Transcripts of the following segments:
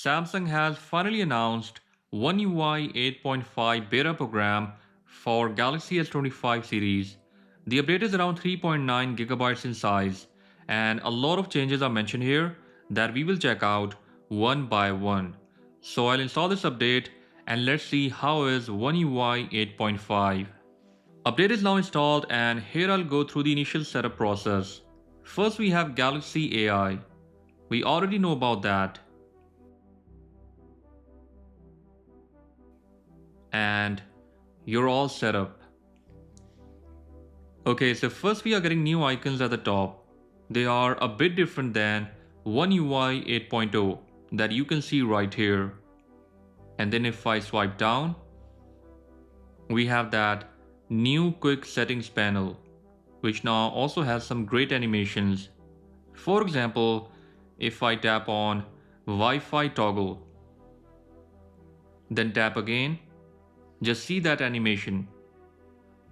Samsung has finally announced OneUI 8.5 beta program for Galaxy S25 series. The update is around 3.9 gigabytes in size, and a lot of changes are mentioned here that we will check out one by one. So I'll install this update and let's see how is OneUI 8.5. Update is now installed and here I'll go through the initial setup process. First we have Galaxy AI. We already know about that. And you're all set up. Okay, so first we are getting new icons at the top. They are a bit different than OneUI 8.0 that you can see right here. And then if I swipe down, we have that new quick settings panel, which now also has some great animations. For example, if I tap on Wi-Fi toggle, then tap again, just see that animation.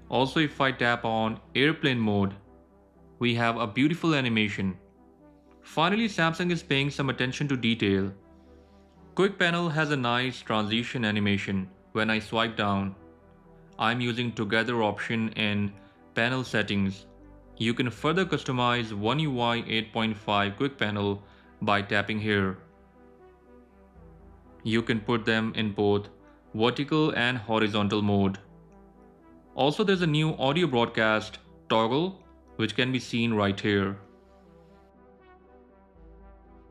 Also, if I tap on airplane mode, we have a beautiful animation. Finally, Samsung is paying some attention to detail. Quick panel has a nice transition animation when I swipe down. I'm using together option in panel settings. You can further customize OneUI 8.5 quick panel by tapping here. You can put them in both vertical and horizontal mode. Also, there's a new audio broadcast toggle which can be seen right here.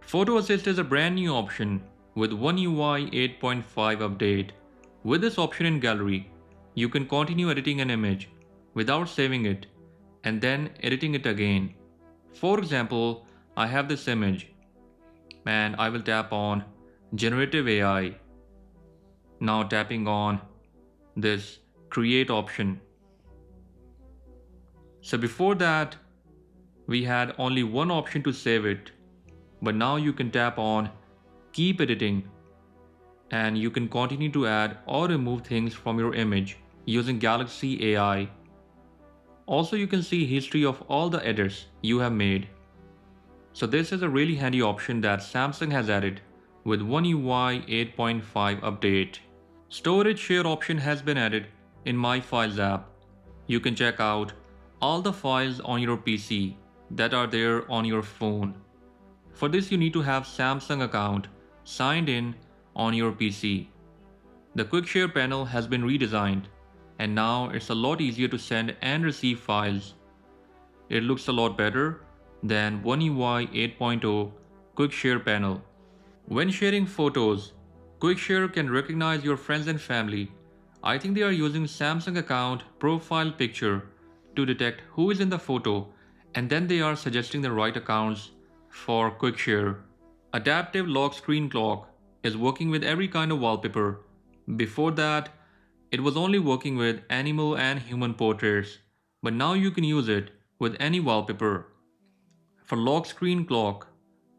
Photo Assist is a brand new option with OneUI 8.5 update. With this option in Gallery, you can continue editing an image without saving it and then editing it again. For example, I have this image and I will tap on Generative AI. Now tapping on this Create option. So before that, we had only one option to save it, but now you can tap on Keep Editing and you can continue to add or remove things from your image using Galaxy AI. Also, you can see history of all the edits you have made. So this is a really handy option that Samsung has added with OneUI 8.5 update. Storage share option has been added in My Files app. You can check out all the files on your PC that are there on your phone. For this you need to have Samsung account signed in on your PC. The quick share panel has been redesigned and now it's a lot easier to send and receive files. It looks a lot better than OneUI 8.0 quick share panel. When sharing photos, quick share can recognize your friends and family. I think they are using Samsung account profile picture to detect who is in the photo and then they are suggesting the right accounts for quick share. Adaptive lock screen clock is working with every kind of wallpaper. Before that, it was only working with animal and human portraits, but now you can use it with any wallpaper. For lock screen clock,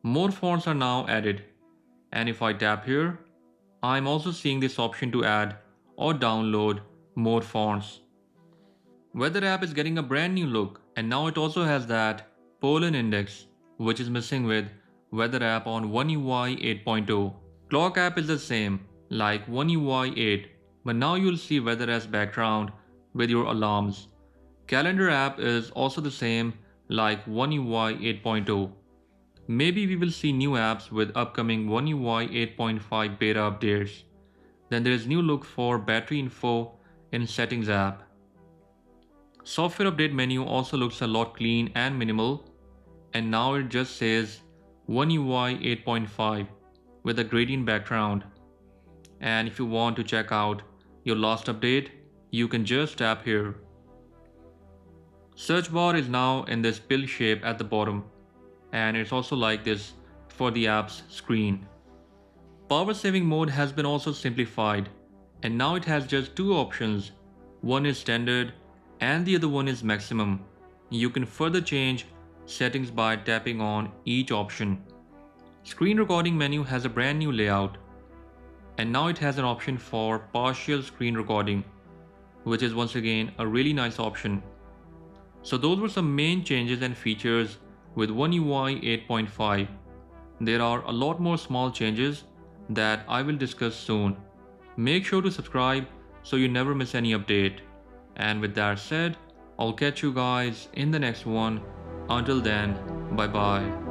more fonts are now added, and if I tap here, I'm also seeing this option to add or download more fonts. Weather app is getting a brand new look and now it also has that pollen index which is missing with weather app on OneUI 8.0. Clock app is the same like OneUI 8, but now you'll see weather as background with your alarms. Calendar app is also the same like OneUI 8.0. Maybe we will see new apps with upcoming OneUI 8.5 beta updates. Then there is new look for battery info in settings app. Software update menu also looks a lot clean and minimal, and now it just says OneUI 8.5 with a gradient background. And if you want to check out your last update, you can just tap here. Search bar is now in this pill shape at the bottom, and it's also like this for the app's screen. Power saving mode has been also simplified, and now it has just two options. One is standard and the other one is maximum. You can further change settings by tapping on each option. Screen recording menu has a brand new layout, and now it has an option for partial screen recording, which is once again a really nice option. So those were some main changes and features with OneUI 8.5. There are a lot more small changes that I will discuss soon. Make sure to subscribe so you never miss any update. And with that said, I'll catch you guys in the next one. Until then, bye bye.